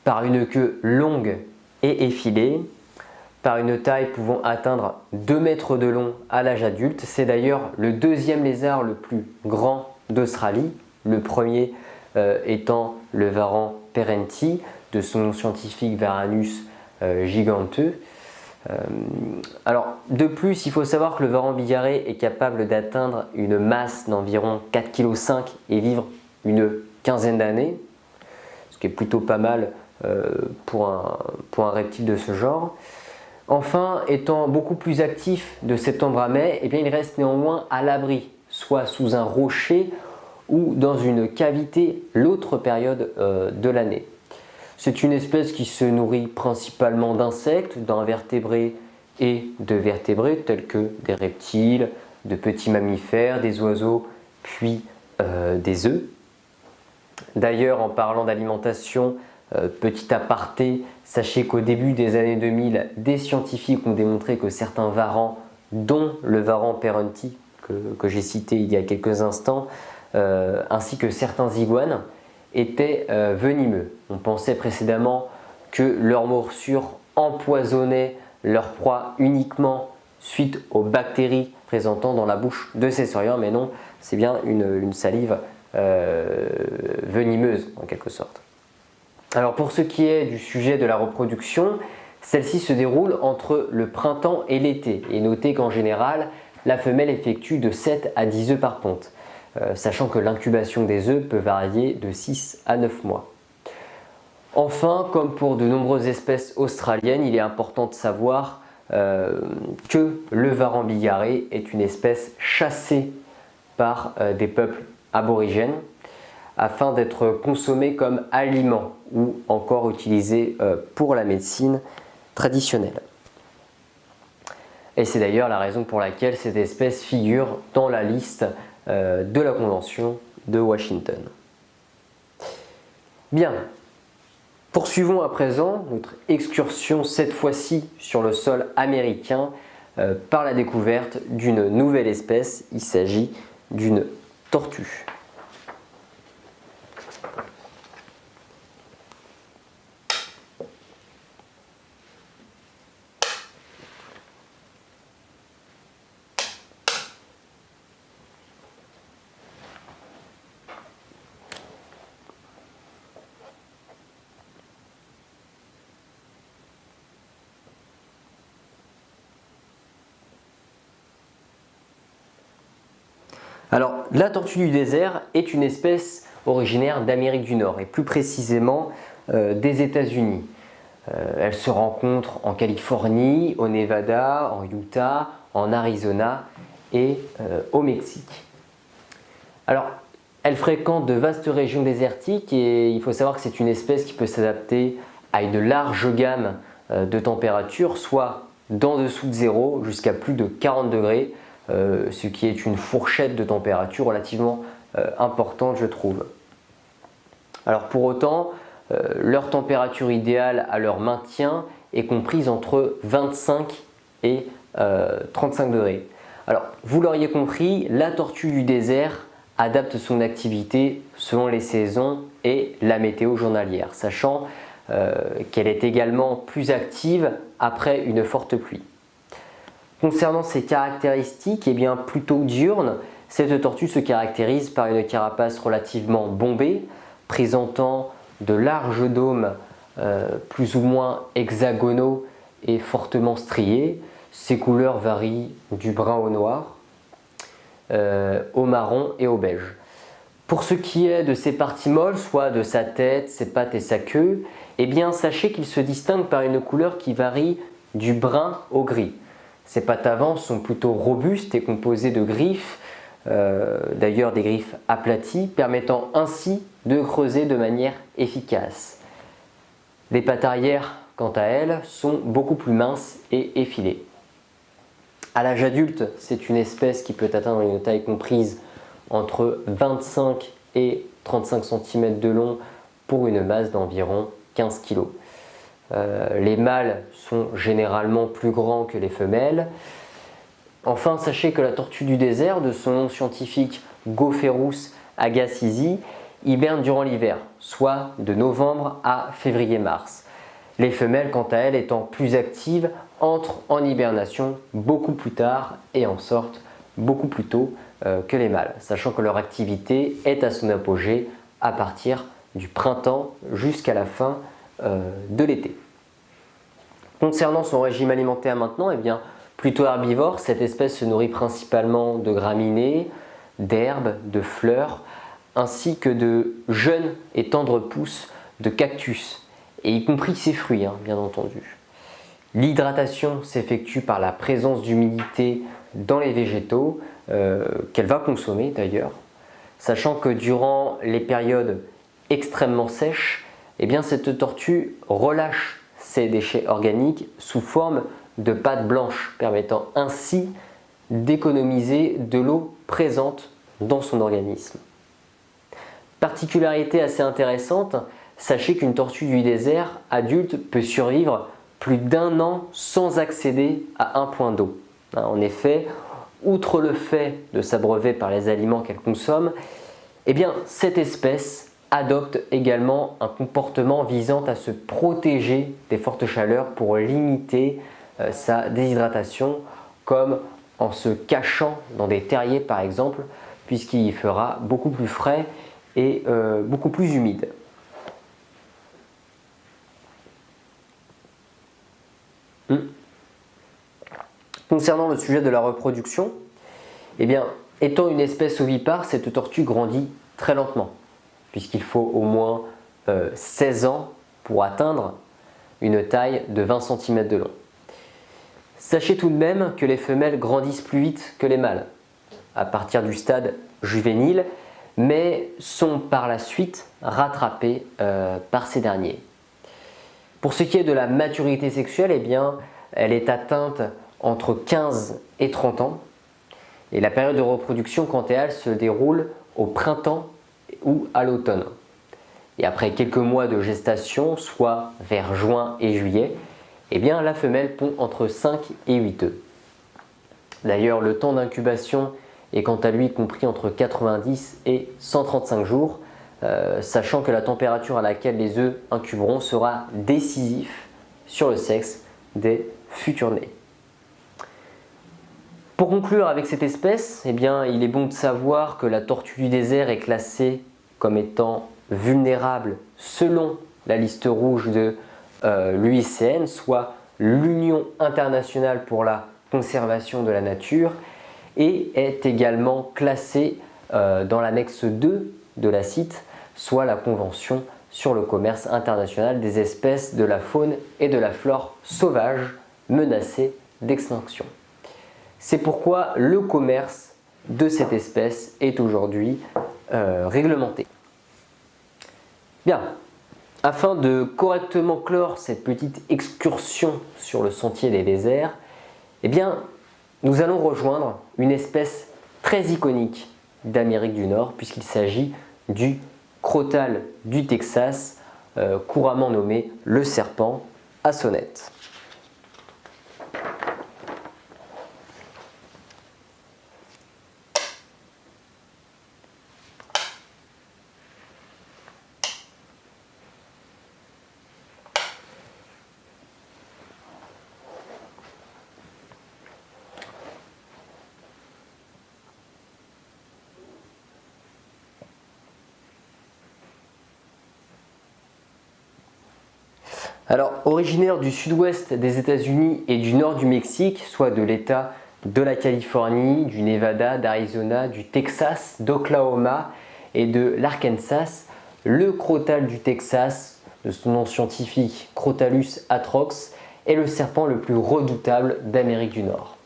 par une queue longue et effilée, par une taille pouvant atteindre 2 mètres de long à l'âge adulte. C'est d'ailleurs le deuxième lézard le plus grand d'Australie, le premier étant le varan perenti, de son nom scientifique Varanus giganteux. Alors, de plus, il faut savoir que le varan bigarré est capable d'atteindre une masse d'environ 4,5 kg et vivre une quinzaine d'années, ce qui est plutôt pas mal pour un reptile de ce genre. Enfin, étant beaucoup plus actif de septembre à mai, eh bien, il reste néanmoins à l'abri, soit sous un rocher ou dans une cavité l'autre période de l'année. C'est une espèce qui se nourrit principalement d'insectes, d'invertébrés et de vertébrés tels que des reptiles, de petits mammifères, des oiseaux, puis des œufs. D'ailleurs, en parlant d'alimentation, petit aparté, sachez qu'au début des années 2000, des scientifiques ont démontré que certains varans, dont le varan perenti que j'ai cité il y a quelques instants, ainsi que certains iguanes, étaient venimeux. On pensait précédemment que leurs morsures empoisonnaient leur proie uniquement suite aux bactéries présentant dans la bouche de ces sauriens, mais non, c'est bien une salive venimeuse en quelque sorte. Alors pour ce qui est du sujet de la reproduction, celle-ci se déroule entre le printemps et l'été. Et notez qu'en général, la femelle effectue de 7 à 10 œufs par ponte, sachant que l'incubation des œufs peut varier de 6 à 9 mois. Enfin, comme pour de nombreuses espèces australiennes, il est important de savoir que le varan bigarré est une espèce chassée par des peuples aborigènes afin d'être consommé comme aliment ou encore utilisé pour la médecine traditionnelle. Et c'est d'ailleurs la raison pour laquelle cette espèce figure dans la liste de la Convention de Washington. Bien, poursuivons à présent notre excursion cette fois-ci sur le sol américain par la découverte d'une nouvelle espèce. Il s'agit d'une tortue. Alors, la tortue du désert est une espèce originaire d'Amérique du Nord et plus précisément des États-Unis. Elle se rencontre en Californie, au Nevada, en Utah, en Arizona et au Mexique. Alors, elle fréquente de vastes régions désertiques et il faut savoir que c'est une espèce qui peut s'adapter à une large gamme de températures, soit d'en dessous de zéro jusqu'à plus de 40 degrés. Ce qui est une fourchette de température relativement importante, je trouve. Alors pour autant, leur température idéale à leur maintien est comprise entre 25 et 35 degrés. Alors vous l'auriez compris, la tortue du désert adapte son activité selon les saisons et la météo journalière, sachant qu'elle est également plus active après une forte pluie. Concernant ses caractéristiques, eh bien, plutôt diurne, cette tortue se caractérise par une carapace relativement bombée, présentant de larges dômes plus ou moins hexagonaux et fortement striés. Ses couleurs varient du brun au noir, au marron et au beige. Pour ce qui est de ses parties molles, soit de sa tête, ses pattes et sa queue, eh bien, sachez qu'il se distingue par une couleur qui varie du brun au gris. Ses pattes avant sont plutôt robustes et composées de griffes, d'ailleurs des griffes aplaties, permettant ainsi de creuser de manière efficace. Les pattes arrière, quant à elles, sont beaucoup plus minces et effilées. À l'âge adulte, c'est une espèce qui peut atteindre une taille comprise entre 25 et 35 cm de long pour une masse d'environ 15 kg. Les mâles sont généralement plus grands que les femelles. Enfin, sachez que la tortue du désert, de son nom scientifique Gopherus agassizi, hiberne durant l'hiver, soit de novembre à février-mars. Les femelles, quant à elles, étant plus actives, entrent en hibernation beaucoup plus tard et en sortent beaucoup plus tôt que les mâles, sachant que leur activité est à son apogée à partir du printemps jusqu'à la fin de l'été. Concernant son régime alimentaire maintenant, eh bien, plutôt herbivore, cette espèce se nourrit principalement de graminées, d'herbes, de fleurs, ainsi que de jeunes et tendres pousses de cactus, et y compris ses fruits, bien entendu. L'hydratation s'effectue par la présence d'humidité dans les végétaux, qu'elle va consommer d'ailleurs, sachant que durant les périodes extrêmement sèches, eh bien, cette tortue relâche ses déchets organiques sous forme de pâte blanche, permettant ainsi d'économiser de l'eau présente dans son organisme. Particularité assez intéressante, sachez qu'une tortue du désert adulte peut survivre plus d'1 an sans accéder à un point d'eau. En effet, outre le fait de s'abreuver par les aliments qu'elle consomme, eh bien, cette espèce adopte également un comportement visant à se protéger des fortes chaleurs pour limiter sa déshydratation, comme en se cachant dans des terriers par exemple, puisqu'il y fera beaucoup plus frais et beaucoup plus humide. Concernant le sujet de la reproduction, eh bien, étant une espèce ovipare, cette tortue grandit très lentement, puisqu'il faut au moins 16 ans pour atteindre une taille de 20 cm de long. Sachez tout de même que les femelles grandissent plus vite que les mâles, à partir du stade juvénile, mais sont par la suite rattrapées par ces derniers. Pour ce qui est de la maturité sexuelle, eh bien, elle est atteinte entre 15 et 30 ans. Et la période de reproduction, quant à elle, se déroule au printemps ou à l'automne. Et après quelques mois de gestation, soit vers juin et juillet, eh bien, la femelle pond entre 5 et 8 œufs. D'ailleurs, le temps d'incubation est quant à lui compris entre 90 et 135 jours, sachant que la température à laquelle les œufs incuberont sera décisif sur le sexe des futurs nés. Pour conclure avec cette espèce, eh bien, il est bon de savoir que la tortue du désert est classée comme étant vulnérable selon la liste rouge de l'UICN, soit l'Union internationale pour la conservation de la nature, et est également classée dans l'annexe 2 de la CITE, soit la Convention sur le commerce international des espèces de la faune et de la flore sauvage menacées d'extinction. C'est pourquoi le commerce de cette espèce est aujourd'hui réglementé. Bien, afin de correctement clore cette petite excursion sur le sentier des déserts, eh bien, nous allons rejoindre une espèce très iconique d'Amérique du Nord, puisqu'il s'agit du crotal du Texas, couramment nommé le serpent à sonnette. Alors, originaire du sud-ouest des États-Unis et du nord du Mexique, soit de l'État de la Californie, du Nevada, d'Arizona, du Texas, d'Oklahoma et de l'Arkansas, le crotal du Texas, de son nom scientifique Crotalus atrox, est le serpent le plus redoutable d'Amérique du Nord.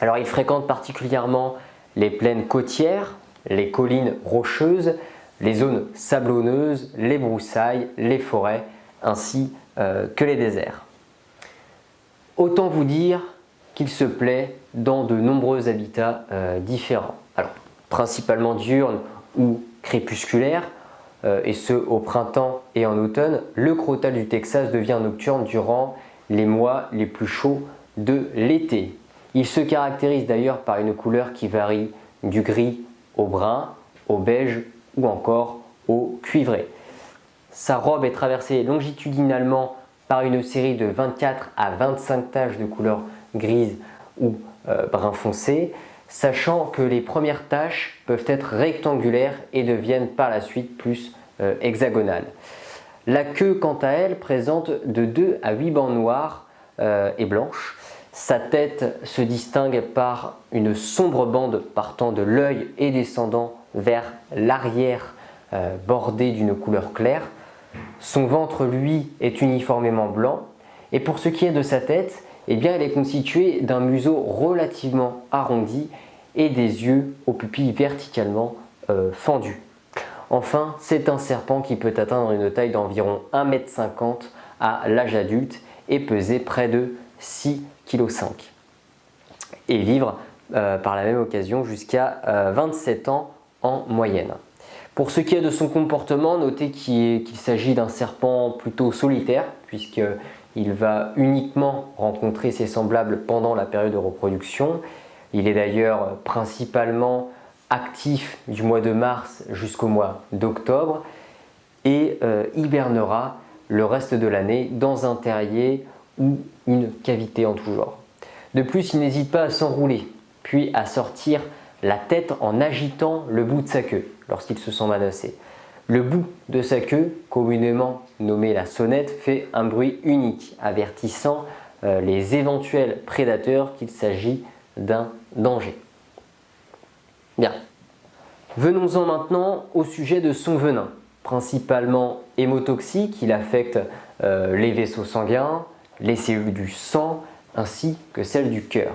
Alors, il fréquente particulièrement les plaines côtières, les collines rocheuses, les zones sablonneuses, les broussailles, les forêts, ainsi que les déserts. Autant vous dire qu'il se plaît dans de nombreux habitats différents. Alors, principalement diurnes ou crépusculaires, et ce au printemps et en automne, le crotal du Texas devient nocturne durant les mois les plus chauds de l'été. Il se caractérise d'ailleurs par une couleur qui varie du gris au brun, au beige ou encore au cuivré. Sa robe est traversée longitudinalement par une série de 24 à 25 taches de couleur grise ou brun foncé, sachant que les premières taches peuvent être rectangulaires et deviennent par la suite plus hexagonales. La queue, quant à elle, présente de 2 à 8 bandes noires et blanches. Sa tête se distingue par une sombre bande partant de l'œil et descendant vers l'arrière bordée d'une couleur claire. Son ventre, lui, est uniformément blanc, et pour ce qui est de sa tête, eh bien, elle est constituée d'un museau relativement arrondi et des yeux aux pupilles verticalement fendus. Enfin, c'est un serpent qui peut atteindre une taille d'environ 1,50 m à l'âge adulte et peser près de 6,5 kg et vivre par la même occasion jusqu'à 27 ans en moyenne. Pour ce qui est de son comportement, notez qu'il s'agit d'un serpent plutôt solitaire, puisqu'il va uniquement rencontrer ses semblables pendant la période de reproduction. Il est d'ailleurs principalement actif du mois de mars jusqu'au mois d'octobre et hibernera le reste de l'année dans un terrier ou une cavité en tout genre. De plus, il n'hésite pas à s'enrouler, puis à sortir la tête en agitant le bout de sa queue lorsqu'il se sent menacé. Le bout de sa queue, communément nommé la sonnette, fait un bruit unique, avertissant les éventuels prédateurs qu'il s'agit d'un danger. Bien. Venons-en maintenant au sujet de son venin. Principalement hémotoxique, il affecte les vaisseaux sanguins, les cellules du sang ainsi que celles du cœur.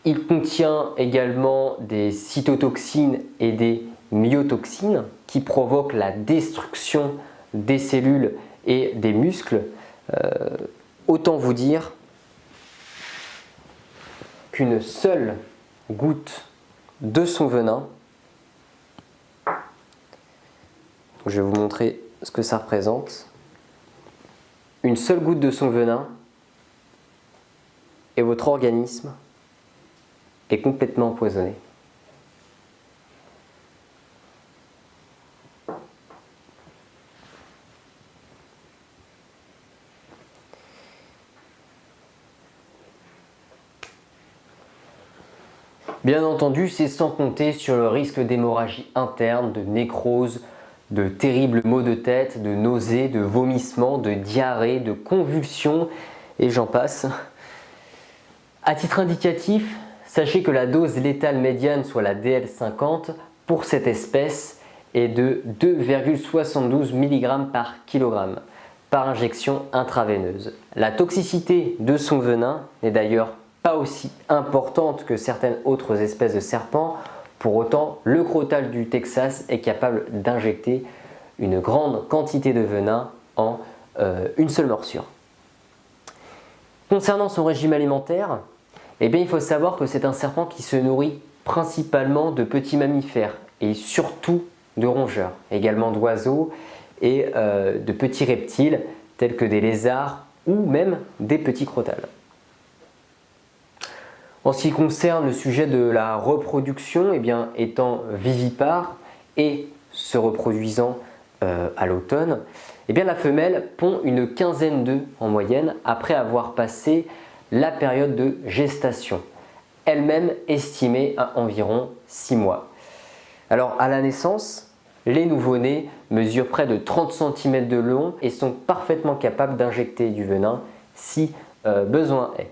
Il contient également des cytotoxines et des myotoxines qui provoquent la destruction des cellules et des muscles. Autant vous dire qu'une seule goutte de son venin, je vais vous montrer ce que ça représente, une seule goutte de son venin et votre organisme est complètement empoisonné. Bien entendu, c'est sans compter sur le risque d'hémorragie interne, de nécrose, de terribles maux de tête, de nausées, de vomissements, de diarrhée, de convulsions, et j'en passe. À titre indicatif, sachez que la dose létale médiane, soit la DL50, pour cette espèce est de 2,72 mg par kg par injection intraveineuse. La toxicité de son venin n'est d'ailleurs pas aussi importante que certaines autres espèces de serpents. Pour autant, le crotale du Texas est capable d'injecter une grande quantité de venin en une seule morsure. Concernant son régime alimentaire, eh bien, il faut savoir que c'est un serpent qui se nourrit principalement de petits mammifères et surtout de rongeurs, également d'oiseaux et de petits reptiles tels que des lézards ou même des petits crotales. En ce qui concerne le sujet de la reproduction, eh bien, étant vivipare et se reproduisant à l'automne, eh bien, la femelle pond une quinzaine d'œufs en moyenne après avoir passé la période de gestation, elle-même estimée à environ 6 mois. Alors à la naissance, les nouveau-nés mesurent près de 30 cm de long et sont parfaitement capables d'injecter du venin si besoin est.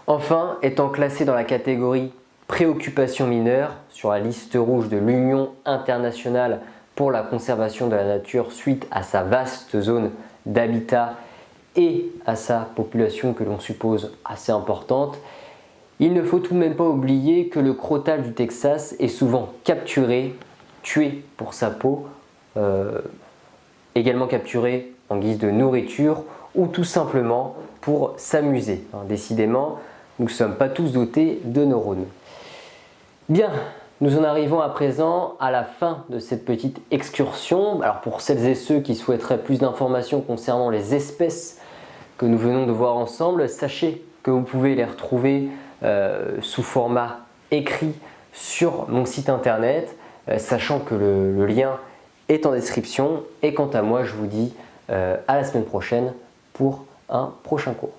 Enfin, étant classé dans la catégorie préoccupation mineure sur la liste rouge de l'Union internationale pour la conservation de la nature suite à sa vaste zone d'habitat et à sa population que l'on suppose assez importante, il ne faut tout de même pas oublier que le crotale du Texas est souvent capturé, tué pour sa peau, également capturé en guise de nourriture ou tout simplement pour s'amuser. Décidément, nous ne sommes pas tous dotés de neurones. Bien, nous en arrivons à présent à la fin de cette petite excursion. Alors pour celles et ceux qui souhaiteraient plus d'informations concernant les espèces que nous venons de voir ensemble, sachez que vous pouvez les retrouver sous format écrit sur mon site internet, sachant que le lien est en description. Et quant à moi, je vous dis à la semaine prochaine pour un prochain cours.